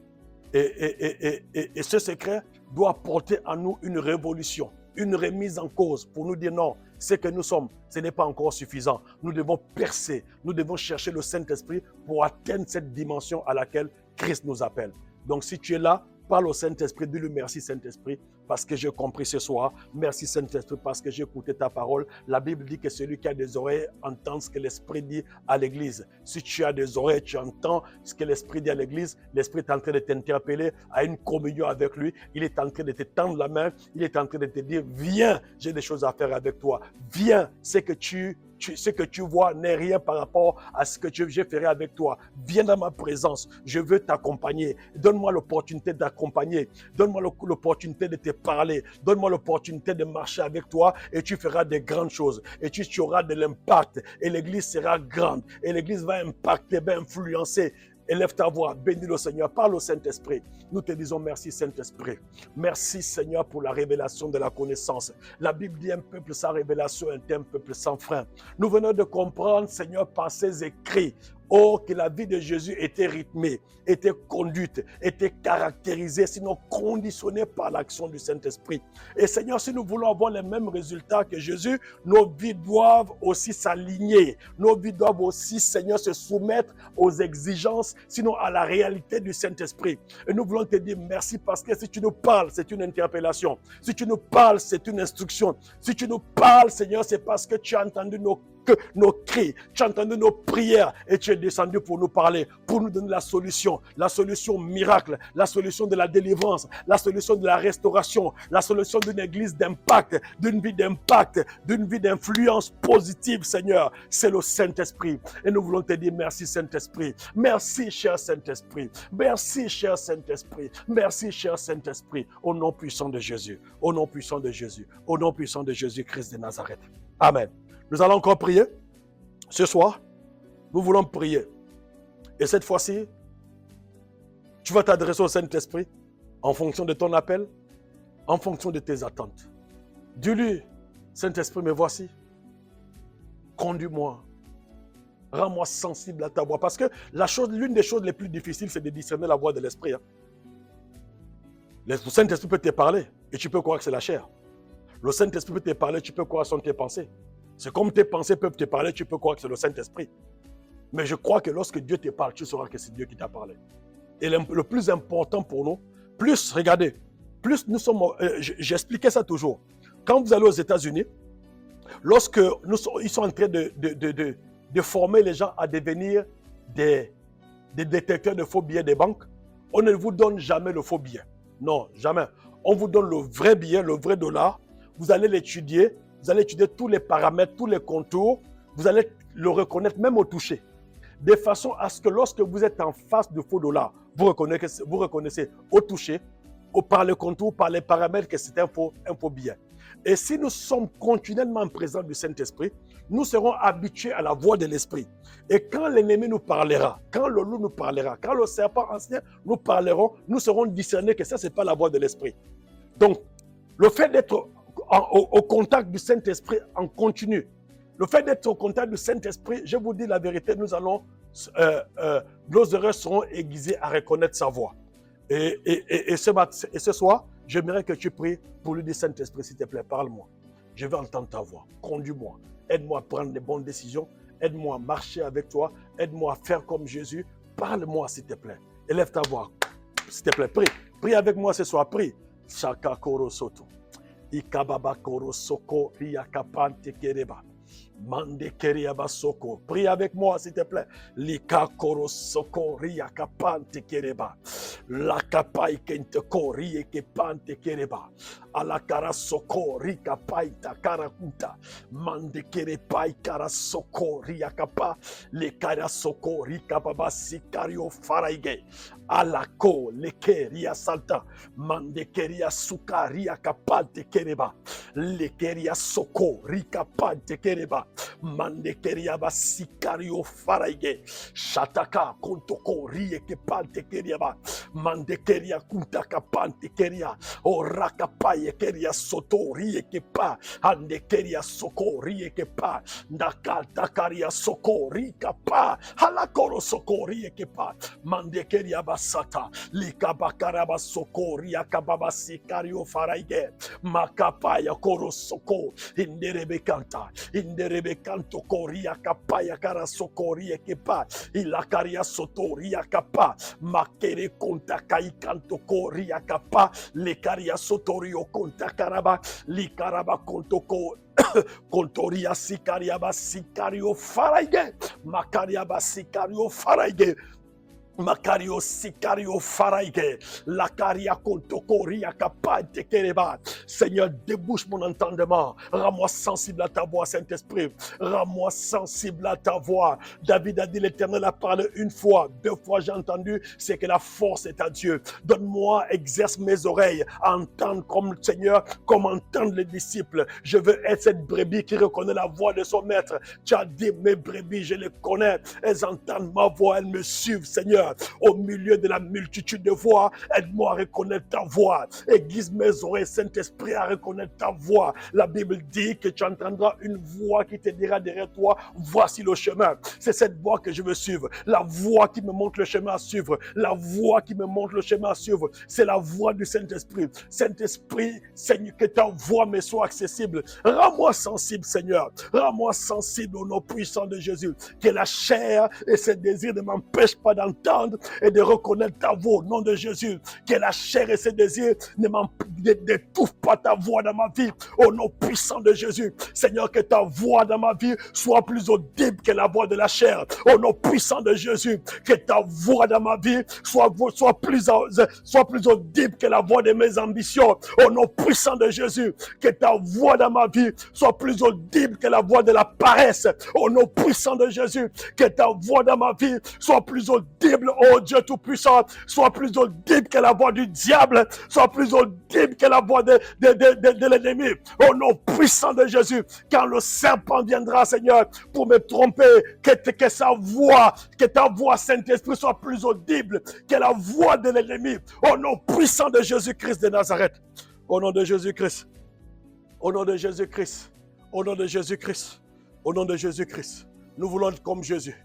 Et ce secret doit apporter en nous une révolution, une remise en cause pour nous dire non, ce que nous sommes, ce n'est pas encore suffisant. Nous devons percer, nous devons chercher le Saint-Esprit pour atteindre cette dimension à laquelle Christ nous appelle. Donc si tu es là, Parle au Saint-Esprit, dis-lui merci Saint-Esprit parce que j'ai compris ce soir. Merci Saint-Esprit parce que j'ai écouté ta parole. La Bible dit que celui qui a des oreilles entend ce que l'Esprit dit à l'Église. Si tu as des oreilles, tu entends ce que l'Esprit dit à l'Église. L'Esprit est en train de t'interpeller à une communion avec lui. Il est en train de te tendre la main. Il est en train de te dire, viens, j'ai des choses à faire avec toi. Viens, ce que tu vois n'est rien par rapport à ce que je ferai avec toi. Viens dans ma présence. Je veux t'accompagner. Donne-moi l'opportunité d'accompagner. Donne-moi l'opportunité de te parler. Donne-moi l'opportunité de marcher avec toi et tu feras des grandes choses. Et tu auras de l'impact. Et l'église sera grande. Et l'église va impacter, va influencer. Élève ta voix, bénis le Seigneur, parle au Saint-Esprit. Nous te disons merci Saint-Esprit. Merci Seigneur pour la révélation de la connaissance. La Bible dit un peuple sans révélation est un peuple sans frein. Nous venons de comprendre Seigneur par ces écrits. Oh, que la vie de Jésus était rythmée, était conduite, était caractérisée, sinon conditionnée par l'action du Saint-Esprit. Et Seigneur, si nous voulons avoir les mêmes résultats que Jésus, nos vies doivent aussi s'aligner. Nos vies doivent aussi, Seigneur, se soumettre aux exigences, sinon à la réalité du Saint-Esprit. Et nous voulons te dire merci parce que si tu nous parles, c'est une interpellation. Si tu nous parles, c'est une instruction. Si tu nous parles, Seigneur, c'est parce que tu as entendu nos cris, tu as entendu nos prières et tu es descendu pour nous parler, pour nous donner la solution miracle, la solution de la délivrance, la solution de la restauration, la solution d'une église d'impact, d'une vie d'influence positive, Seigneur. C'est le Saint-Esprit. Et nous voulons te dire merci, Saint-Esprit. Merci, cher Saint-Esprit. Merci, cher Saint-Esprit. Merci, cher Saint-Esprit. Au nom puissant de Jésus. Au nom puissant de Jésus. Au nom puissant de Jésus-Christ de Nazareth. Amen. Nous allons encore prier. Ce soir, nous voulons prier. Et cette fois-ci, tu vas t'adresser au Saint-Esprit en fonction de ton appel, en fonction de tes attentes. Dis-lui, Saint-Esprit, me voici. Conduis-moi. Rends-moi sensible à ta voix. Parce que l'une des choses les plus difficiles, c'est de discerner la voix de l'Esprit. Le Saint-Esprit peut te parler et tu peux croire que c'est la chair. Le Saint-Esprit peut te parler, tu peux croire que ce sont tes pensées. C'est comme tes pensées peuvent te parler, tu peux croire que c'est le Saint-Esprit. Mais je crois que lorsque Dieu te parle, tu sauras que c'est Dieu qui t'a parlé. Et le plus important pour nous, regardez, plus nous sommes, j'expliquais ça toujours. Quand vous allez aux États-Unis, lorsque ils sont en train de former les gens à devenir des détecteurs de faux billets des banques, on ne vous donne jamais le faux billet. Non, jamais. On vous donne le vrai billet, le vrai dollar. Vous allez l'étudier. Vous allez étudier tous les paramètres, tous les contours. Vous allez le reconnaître même au toucher. De façon à ce que lorsque vous êtes en face de faux dollars, vous reconnaissez au toucher, par le contour, par les paramètres que c'est un faux billet. Et si nous sommes continuellement en présence du Saint-Esprit, nous serons habitués à la voix de l'Esprit. Et quand l'ennemi nous parlera, quand le loup nous parlera, quand le serpent ancien nous parleront, nous serons discernés que ça, ce n'est pas la voix de l'Esprit. Donc, le fait d'être au contact du Saint-Esprit en continu. Le fait d'être au contact du Saint-Esprit, je vous dis la vérité, nos oreilles seront aiguisées à reconnaître sa voix. Et ce soir, j'aimerais que tu pries pour lui dire, Saint-Esprit, s'il te plaît, parle-moi. Je veux entendre ta voix. Conduis-moi. Aide-moi à prendre les bonnes décisions. Aide-moi à marcher avec toi. Aide-moi à faire comme Jésus. Parle-moi, s'il te plaît. Élève ta voix. S'il te plaît, prie. Prie avec moi ce soir. Prie. Shaka koro soto. Ikababa koro soko riakapante kereba. Mande keriaba soko. Prie avec moi, s'il te plaît. Lika koro soko riakapante kereba. La kapai kente ko riekepante kereba. Alakara soko rikapaita karakuta. Mande kerepai kara soko riakapa. Le kara soko rikababa sikario faraige. Alako leke ria salta. Mande keria suka riakapante kereba. Le keria soko rikapante kereba. Mandekeria basikario faraige shataka kontoko rieke pante keriaba mandekeria kuntaka pante keria oraka paye keria soto rieke pa andekeria soko rieke pa ndakata karia soko rika pa halakoro soko rieke pa mandekeria basata likabakara basoko riaka babasikario faraige makapaya koro soko inderebe kanta indere Makerebe kanto koria kapa yakara sokoria kepa. Ilakaria sotoria kapa. Makere konta kai kanto koria kapa. Lekaria sotorio konta karaba. Likaraba konto ko. Kontoria sikariaba sikario faraige. Makariaba sikario faraige. Makario sikario faraige, la caria contocoria capable de kereba. Seigneur, débouche mon entendement. Rends-moi sensible à ta voix, Saint-Esprit. Rends-moi sensible à ta voix. David a dit, l'Éternel a parlé une fois, 2 fois j'ai entendu, c'est que la force est à Dieu. Donne-moi, exerce mes oreilles, à entendre comme le Seigneur, comme entendent les disciples. Je veux être cette brebis qui reconnaît la voix de son maître. Tu as dit, mes brebis, je les connais. Elles entendent ma voix, elles me suivent, Seigneur. Au milieu de la multitude de voix, aide-moi à reconnaître ta voix. Aiguise mes oreilles, Saint-Esprit, à reconnaître ta voix. La Bible dit que tu entendras une voix qui te dira derrière toi, voici le chemin. C'est cette voix que je veux suivre. La voix qui me montre le chemin à suivre. La voix qui me montre le chemin à suivre. C'est la voix du Saint-Esprit. Saint-Esprit, Seigneur, que ta voix me soit accessible. Rends-moi sensible, Seigneur. Rends-moi sensible au nom puissant de Jésus. Que la chair et ses désirs ne m'empêchent pas d'entendre et de reconnaître ta voix au nom de Jésus. Que la chair et ses désirs n'étouffent pas ta voix dans ma vie au nom puissant de Jésus. Seigneur, que ta voix dans ma vie soit plus audible que la voix de la chair au nom puissant de Jésus. Que ta voix dans ma vie soit plus audible que la voix de mes ambitions au nom puissant de Jésus. Que ta voix dans ma vie soit plus audible que la voix de la paresse au nom puissant de Jésus. Que ta voix dans ma vie soit plus audible, oh Dieu Tout-Puissant, soit plus audible que la voix du diable, soit plus audible que la voix de l'ennemi. Au nom puissant de Jésus, quand le serpent viendra, Seigneur, pour me tromper, que sa voix, que ta voix, Saint-Esprit, soit plus audible que la voix de l'ennemi. Au nom puissant de Jésus-Christ de Nazareth. Au nom de Jésus-Christ. Au nom de Jésus-Christ. Au nom de Jésus-Christ. Au nom de Jésus-Christ. Nous voulons être comme Jésus.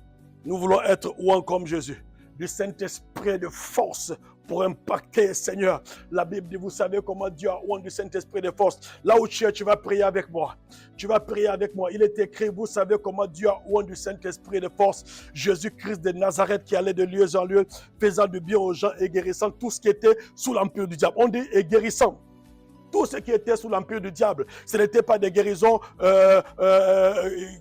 Nous voulons être ouan comme Jésus. Du Saint-Esprit de force pour impacter, Seigneur. La Bible dit, vous savez comment Dieu a ouan du Saint-Esprit de force. Là où tu es, tu vas prier avec moi. Tu vas prier avec moi. Il est écrit, vous savez comment Dieu a ouan du Saint-Esprit de force. Jésus-Christ de Nazareth qui allait de lieu en lieu, faisant du bien aux gens et guérissant tout ce qui était sous l'empire du diable. On dit et guérissant. Tout ce qui était sous l'empire du diable, ce n'était pas des guérisons,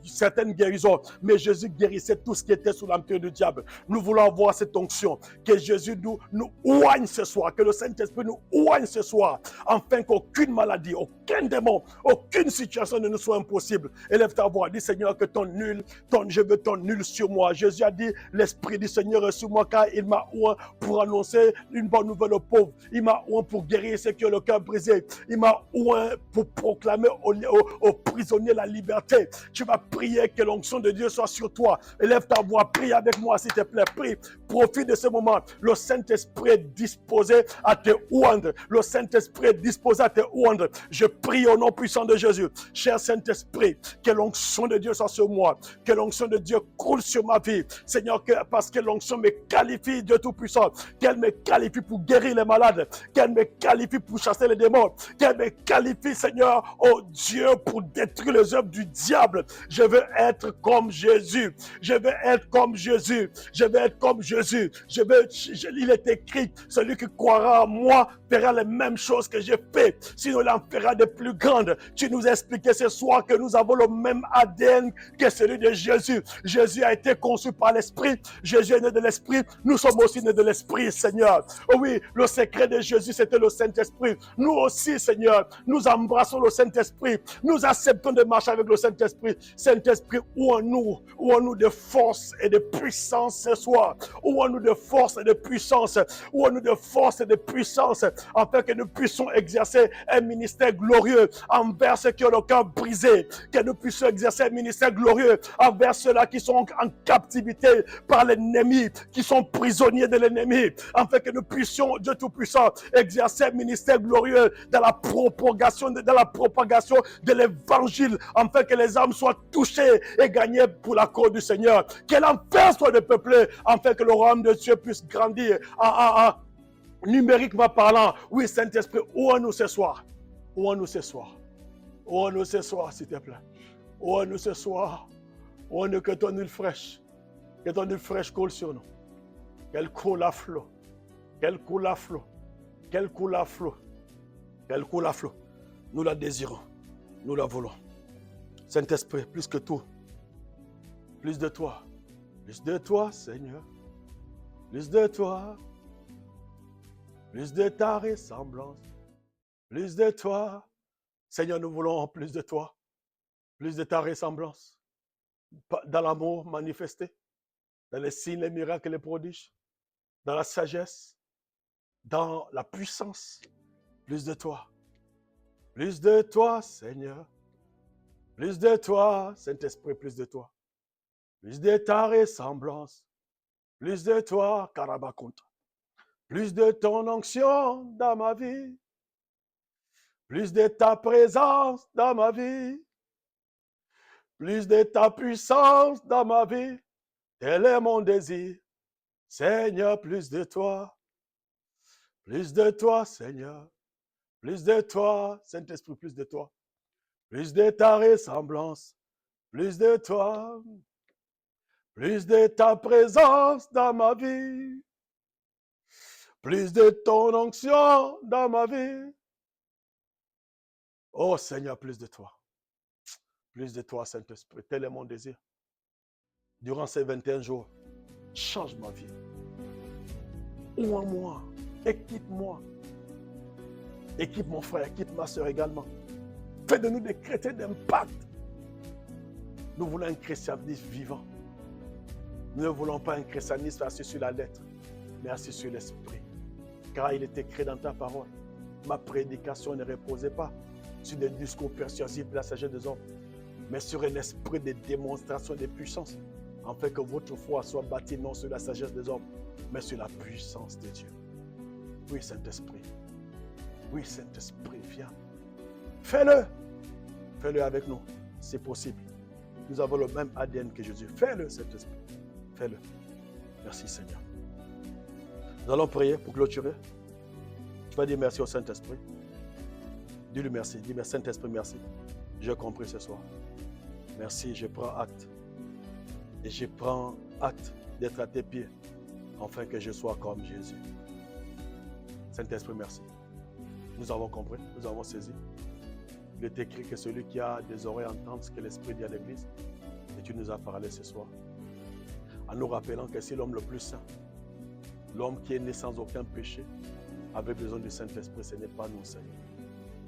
certaines guérisons, mais Jésus guérissait tout ce qui était sous l'empire du diable. Nous voulons avoir cette onction, que Jésus nous oigne ce soir, que le Saint-Esprit nous oigne ce soir, afin qu'aucune maladie, aucun démon, aucune situation ne nous soit impossible. Élève ta voix, dis Seigneur que je veux ton nul sur moi. Jésus a dit, l'Esprit du Seigneur est sur moi, car il m'a oint pour annoncer une bonne nouvelle aux pauvres. Il m'a oint pour guérir ceux qui ont le cœur brisé. Il m'a oint pour proclamer aux prisonniers la liberté. Tu vas prier que l'onction de Dieu soit sur toi. Élève ta voix, prie avec moi s'il te plaît, prie. Profite de ce moment. Le Saint-Esprit est disposé à te oindre. Le Saint-Esprit est disposé à te oindre. Je prie au nom puissant de Jésus. Cher Saint-Esprit, que l'onction de Dieu soit sur moi. Que l'onction de Dieu coule sur ma vie. Seigneur, parce que l'onction me qualifie, Dieu Tout-Puissant. Qu'elle me qualifie pour guérir les malades. Qu'elle me qualifie pour chasser les démons. Qu'elle me qualifie, Seigneur, oh Dieu, pour détruire les œuvres du diable. Je veux être comme Jésus. Je veux être comme Jésus. Je veux être comme Jésus. Il est écrit, celui qui croira en moi fera les mêmes choses que j'ai fait. Sinon, il en fera de plus grandes. Tu nous as expliqué ce soir que nous avons le même ADN que celui de Jésus. Jésus a été conçu par l'Esprit. Jésus est né de l'Esprit. Nous sommes aussi nés de l'Esprit, Seigneur. Oh oui, le secret de Jésus, c'était le Saint-Esprit. Nous aussi, Seigneur, nous embrassons le Saint-Esprit. Nous acceptons de marcher avec le Saint-Esprit. Saint-Esprit, où en nous de force et de puissance ce soir. Où en nous de force et de puissance. Où en nous de force et de puissance. Afin que nous puissions exercer un ministère glorieux envers ceux qui ont le cœur brisé. Que nous puissions exercer un ministère glorieux envers ceux-là qui sont en captivité par l'ennemi, qui sont prisonniers de l'ennemi. Afin que nous puissions, Dieu Tout-Puissant, exercer un ministère glorieux dans la propagation de l'évangile, afin que les âmes soient touchées et gagnées pour la cause du Seigneur. Que l'enfer soit dépeuplé, afin que le royaume de Dieu puisse grandir numériquement parlant. Oui, Saint-Esprit, ouvre-nous ce soir. Ouvre-nous ce soir. Ouvre-nous ce soir, s'il te plaît. Oh, nous ce soir, oh, nous que ton huile fraîche, coule sur nous. Qu'elle coule à flot, qu'elle coule à flot, qu'elle coule à flot, qu'elle coule à flot. Nous la désirons, nous la voulons. Saint-Esprit, plus que tout, plus de toi, Seigneur, plus de toi, plus de ta ressemblance, plus de toi. Seigneur, nous voulons plus de toi, plus de ta ressemblance, dans l'amour manifesté, dans les signes, les miracles et les prodiges, dans la sagesse, dans la puissance, plus de toi, Seigneur, plus de toi, Saint-Esprit, plus de toi, plus de ta ressemblance, plus de toi, Karabakonta, plus de ton onction dans ma vie, plus de ta présence dans ma vie, plus de ta puissance dans ma vie, tel est mon désir. Seigneur, plus de toi, Seigneur, plus de toi, Saint-Esprit, plus de toi, plus de ta ressemblance, plus de toi, plus de ta présence dans ma vie, plus de ton onction dans ma vie. Oh Seigneur, plus de toi, Saint-Esprit, tel est mon désir. Durant ces 21 jours, change ma vie. Ouvre moi, équipe-moi. Équipe mon frère, équipe ma soeur également. Fais de nous des chrétiens d'impact. Nous voulons un christianisme vivant. Nous ne voulons pas un christianisme assis sur la lettre, mais assis sur l'esprit. Car il est écrit dans ta parole, ma prédication ne reposait pas sur des discours persuasifs de la sagesse des hommes, mais sur un esprit de démonstration de puissance, afin que votre foi soit bâtie non sur la sagesse des hommes, mais sur la puissance de Dieu. Oui, Saint-Esprit. Oui, Saint-Esprit, viens. Fais-le. Fais-le avec nous, c'est possible. Nous avons le même ADN que Jésus. Fais-le, Saint-Esprit. Fais-le. Merci, Seigneur. Nous allons prier pour clôturer. Tu vas dire merci au Saint-Esprit. Dis-lui merci. Dis merci, Saint-Esprit, merci. J'ai compris ce soir. Merci, je prends acte. Et je prends acte d'être à tes pieds, afin que je sois comme Jésus. Saint-Esprit, merci. Nous avons compris, nous avons saisi. Il est écrit que celui qui a des oreilles entende ce que l'Esprit dit à l'Église. Et tu nous as parlé ce soir. En nous rappelant que c'est l'homme le plus saint, l'homme qui est né sans aucun péché, avait besoin du Saint-Esprit. Ce n'est pas nous, Seigneur.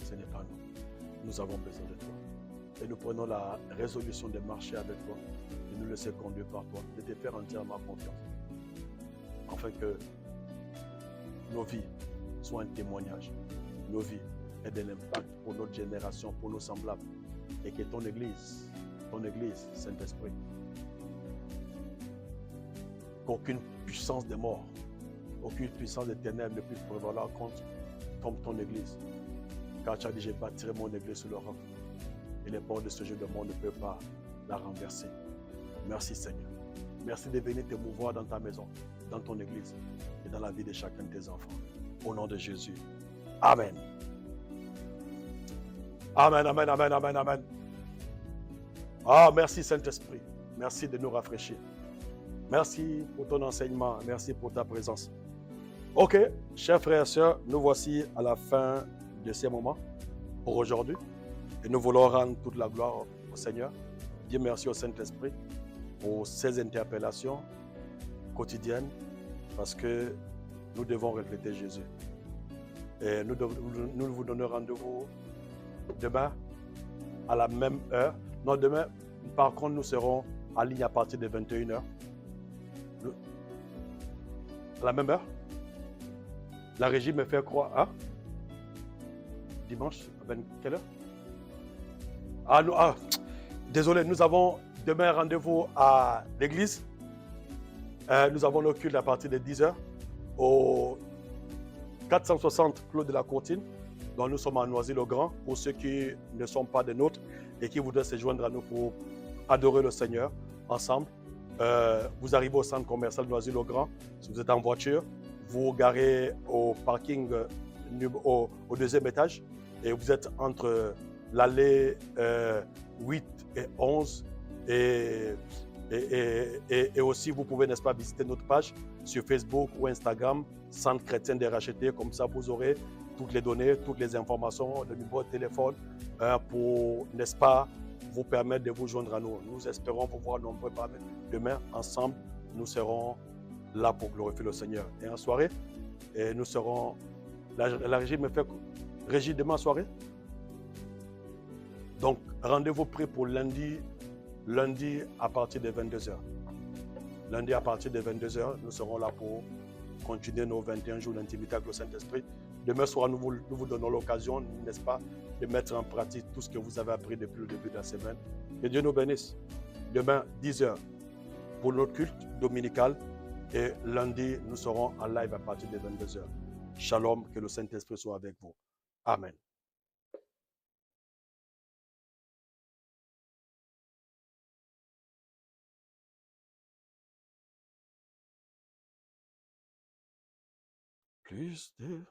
Ce n'est pas nous. Nous avons besoin de toi. Et nous prenons la résolution de marcher avec toi, de nous laisser conduire par toi, de te faire entièrement confiance. Afin que nos vies soient un témoignage. Nos vies aient de l'impact pour notre génération, pour nos semblables. Et que ton Église, Saint-Esprit, qu'aucune puissance de mort, aucune puissance des ténèbres ne puisse prévaloir contre ton Église. Car tu as dit, je bâtirai mon Église sur le roc. Et les portes de ce jeu de monde ne peuvent pas la renverser. Merci Seigneur. Merci de venir te mouvoir dans ta maison, dans ton Église et dans la vie de chacun de tes enfants. Au nom de Jésus. Amen. Amen, amen, amen, amen, amen. Ah, merci Saint-Esprit. Merci de nous rafraîchir. Merci pour ton enseignement. Merci pour ta présence. Ok, chers frères et sœurs, nous voici à la fin de ces moments pour aujourd'hui. Et nous voulons rendre toute la gloire au Seigneur. Dire merci au Saint-Esprit pour ses interpellations quotidiennes parce que nous devons refléter Jésus. Et nous vous donnons rendez-vous demain à la même heure. Non, demain, par contre, nous serons en ligne à partir de 21h. À la même heure. La régie me fait croire. Hein? Dimanche, à quelle heure? Désolé, nous avons demain rendez-vous à l'église. Nous avons le culte à partir de 10h au 460 Clos de la Courtine. Donc nous sommes à Noisy-le-Grand pour ceux qui ne sont pas des nôtres et qui voudraient se joindre à nous pour adorer le Seigneur ensemble. Vous arrivez au centre commercial Noisy-le-Grand. Si vous êtes en voiture, vous garez au parking au deuxième étage et vous êtes entre l'allée 8 et 11. Et aussi, vous pouvez, n'est-ce pas, visiter notre page sur Facebook ou Instagram, Centre chrétien des rachetés. Comme ça, vous aurez toutes les données, toutes les informations, le numéro de téléphone pour, n'est-ce pas, vous permettre de vous joindre à nous. Nous espérons vous voir nombreux parmi demain. Ensemble, nous serons là pour glorifier le Seigneur. Et en soirée, et nous serons... La régie me fait... Régie, demain soirée. Donc, rendez-vous pris pour lundi à partir de 22h. Lundi à partir de 22h, nous serons là pour continuer nos 21 jours d'intimité avec le Saint-Esprit. Demain soir, nous vous donnons l'occasion, n'est-ce pas, de mettre en pratique tout ce que vous avez appris depuis le début de la semaine. Que Dieu nous bénisse. Demain, 10h pour notre culte dominical. Et lundi, nous serons en live à partir de 22h. Shalom, que le Saint-Esprit soit avec vous. Amen. Plus de